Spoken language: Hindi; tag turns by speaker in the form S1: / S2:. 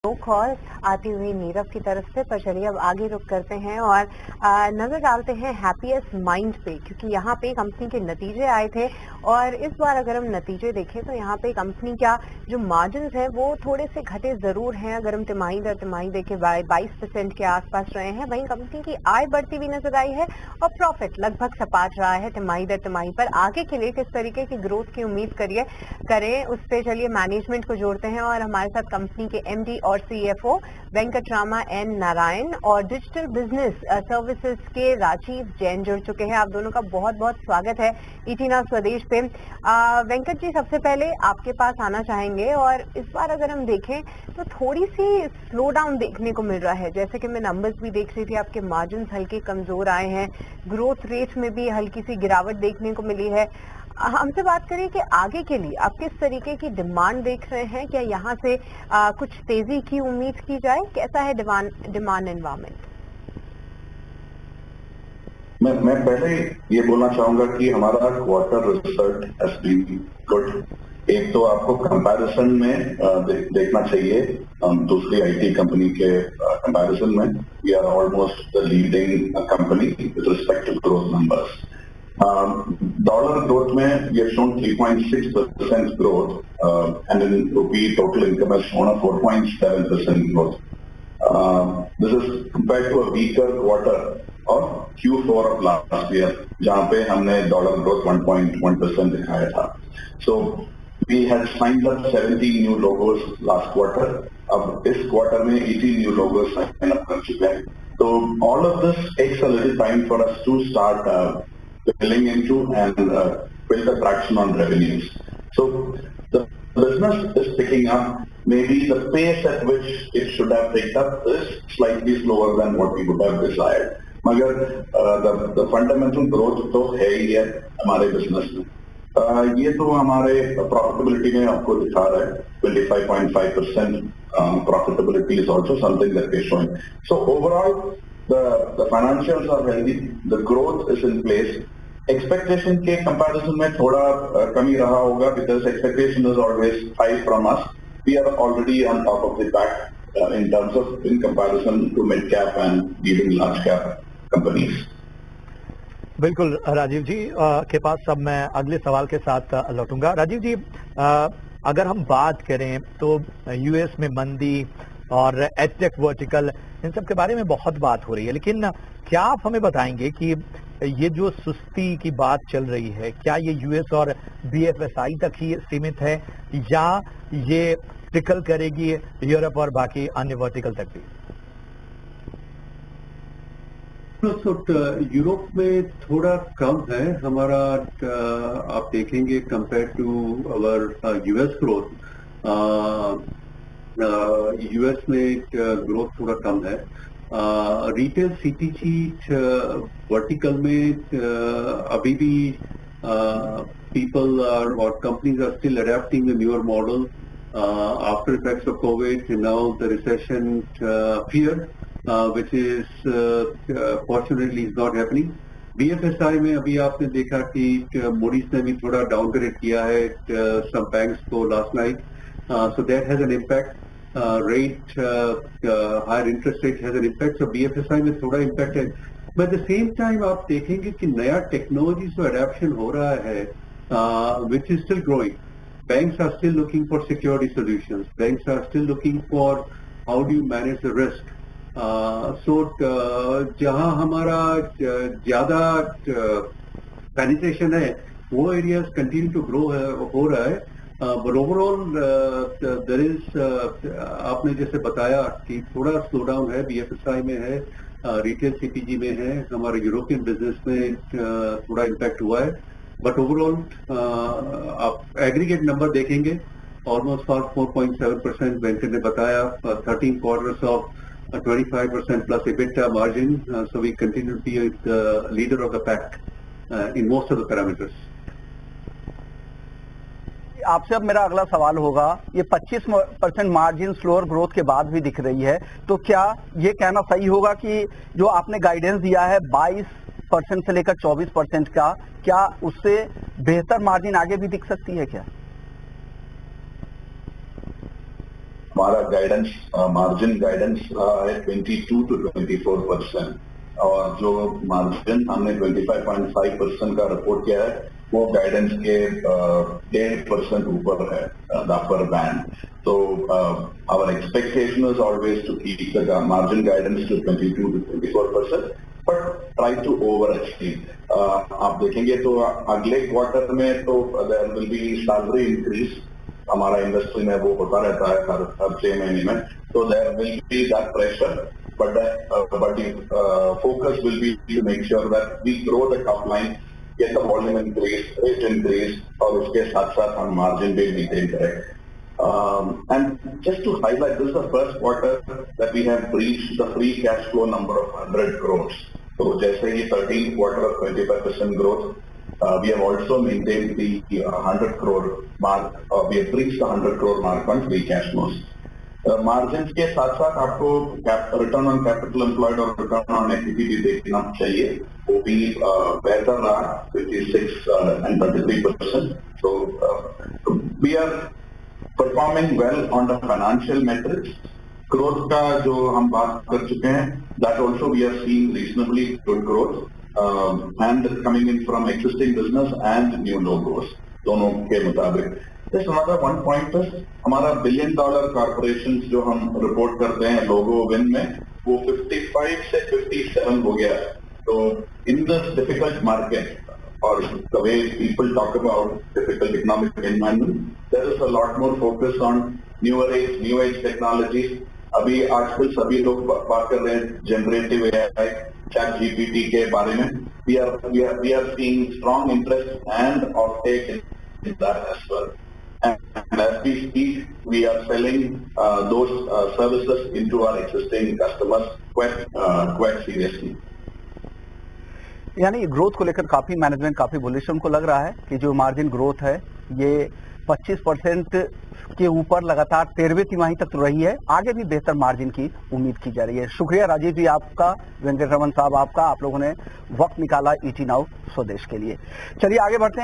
S1: कॉल आती हुई नीरव की तरफ से। पर चलिए अब आगे रुक करते हैं और नजर डालते हैं हैप्पीएस्ट माइंड पे, क्योंकि यहाँ पे कंपनी के नतीजे आए थे और इस बार अगर हम नतीजे देखें तो यहाँ पे कंपनी का जो मार्जिन्स है वो थोड़े से घटे जरूर हैं। अगर हम तिमाही दर तिमाही देखें 22% के आसपास रहे हैं। वहीं कंपनी की आय बढ़ती हुई नजर आई है और प्रॉफिट लगभग सपाट रहा है तिमाही दर तिमाही पर। आगे के लिए किस तरीके की ग्रोथ की उम्मीद करें उस पर चलिए मैनेजमेंट को जोड़ते हैं और हमारे साथ कंपनी के एमडी और सीएफओ वेंकटरामा एन नारायण और डिजिटल बिजनेस सर्विसेज के राजीव जैन जुड़ चुके हैं। आप दोनों का बहुत बहुत स्वागत है ईटी नाउ स्वदेश पे। वेंकट जी, सबसे पहले आपके पास आना चाहेंगे और इस बार अगर हम देखें तो थोड़ी सी स्लो डाउन देखने को मिल रहा है। जैसे कि मैं नंबर्स भी देख रही थी, आपके मार्जिन हल्के कमजोर आए हैं, ग्रोथ रेट में भी हल्की सी गिरावट देखने को मिली है। हमसे बात करिए कि आगे के लिए आप किस तरीके की डिमांड देख रहे हैं, क्या यहाँ से कुछ तेजी की उम्मीद की जाए? कैसा है डिमांड एनवायरमेंट?
S2: मैं पहले ये बोलना चाहूंगा कि हमारा quarter result has been good. एक तो आपको कंपैरिजन में देखना चाहिए दूसरी आईटी कंपनी के कंपैरिजन में we are almost the leading company with respect to growth numbers. Dollar growth में we have shown 3.6% growth, and in rupee total income has shown a 4.7% growth. This is compared to a weaker quarter of Q4 of last year, जहाँ पे हमने dollar growth 1.1% दिखाया था. So we had signed up 70 new logos last quarter. अब इस quarter में 80 new logos sign up कर चुके हैं. So all of this takes a little time for us to start filling into and build the traction on revenues. So the business is picking up. Maybe the pace at which it should have picked up is slightly slower than what we would have desired. मगर the fundamental growth तो है ही है हमारे business में. ये तो हमारे profitability में आपको दिखा रहा है 25.5% profitability is also something that we're showing. So overall the financials are healthy, the growth is in place. Expectation के comparison में थोड़ा कमी रहा होगा because expectation is always high from us. We are already on top of the pack in terms of in comparison to mid cap and even large cap companies.
S3: बिल्कुल राजीव जी के पास अब मैं अगले सवाल के साथ लौटूंगा। राजीव जी, अगर हम बात करें तो यूएस में मंदी और एडटेक वर्टिकल इन सब के बारे में बहुत बात हो रही है, लेकिन क्या आप हमें बताएंगे कि ये जो सुस्ती की बात चल रही है क्या ये यूएस और बीएफएसआई तक ही सीमित है या ये ट्रिकल करेगी यूरोप और बाकी अन्य वर्टिकल तक भी?
S4: यूरोप में थोड़ा कम है हमारा, आप देखेंगे compare to our US growth, US में ग्रोथ थोड़ा कम है। रिटेल सीपीजी वर्टिकल में अभी भी people or companies are still adapting the newer model after effects of COVID, now the recession fear, which is fortunately is not happening. BFSI में अभी आपने देखा कि Moody's ने भी थोड़ा डाउनग्रेड किया है some banks को last night, so that has an impact. Higher interest rate has an impact, so BFSI में थोड़ा impact है. But at the same time आप देखेंगे कि नया टेक्नोलॉजी से अडेप्शन हो रहा है, which is still growing. Banks are still looking for security solutions. Banks are still looking for how do you manage the risk. So जहाँ हमारा ज़्यादा penetration है, वो areas continue to grow हो रहा है. But overall there is आपने जैसे बताया कि थोड़ा स्लो डाउन है, BFSI में है, रिटेल सीपीजी में है, हमारे यूरोपियन बिजनेस में थोड़ा इम्पैक्ट हुआ है. बट ओवरऑल आप एग्रीगेट नंबर देखेंगे ऑलमोस्ट 4.7% वेंकट ने बताया, 13 quarters of 25% plus EBITDA margin, so we continue to be the leader of the pack in most of the parameters.
S5: आपसे अब मेरा अगला सवाल होगा, ये 25% मार्जिन स्लोअर ग्रोथ के बाद भी दिख रही है, तो क्या ये कहना सही होगा कि जो आपने गाइडेंस दिया है 22% से लेकर 24% का, क्या उससे बेहतर मार्जिन आगे भी दिख सकती है क्या?
S2: हमारा गाइडेंस मार्जिन गाइडेंस रहा है 22 to 24%, और जो मार्जिन हमने 25.5% का रिपोर्ट किया है वो गाइडेंस के 1.5% ऊपर है, the upper band. So our expectation is always to keep the margin guidance to 22 to 24%, but try to overachieve. आप देखेंगे तो अगले क्वार्टर में तो there will be salary increase. हमारा इंडस्ट्री में वो होता रहता है हर 6 महीने में, so there will be that pressure, but the focus will be to make sure that we grow the top line, get the volume increase, rate increase, और उसके साथ साथ हम margin भी maintain करें. And just to highlight, this is the first quarter that we have reached the free cash flow number of 100 crores. So जैसे ही 13th quarter of 25% growth, we have also maintained the 100 crore mark. We have reached the 100 crore mark on free cash flows. Margins के साथ साथ आपको return on capital employed और return on equity भी देखना चाहिए. वो भी बेहतर रहा 56 and 33%. So we are performing well on the financial metrics. Growth का जो हम बात कर चुके हैं, that also we are seeing reasonably good growth, and coming in from existing business and new logos, दोनों के मुताबिक. Just another one point is, हमारा $1 billion corporations जो हम रिपोर्ट करते हैं लोगो विन में, वो 55 से 57 हो गया. तो in this difficult market, or the way people talk about difficult economic environment, there is a lot more focus on new age technologies. अभी आजकल सभी लोग बात कर रहे हैं generative AI, ChatGPT के बारे में. We are seeing strong interest and uptake in that as well. And as we speak, we are selling those services into our existing customers quite seriously.
S5: यानी ग्रोथ को लेकर काफी मैनेजमेंट काफी बुलिश उनको लग रहा है कि जो मार्जिन ग्रोथ है ये 25% के ऊपर लगातार 13वीं तिमाही तक तो रही है, आगे भी बेहतर मार्जिन की उम्मीद की जा रही है. शुक्रिया राजीव जी आपका, वेंकट रमन साहब आपका, आप लोगों ने वक्त निकाला ET Now स्वदेश के लिए. चलिए आगे बढ़ते हैं.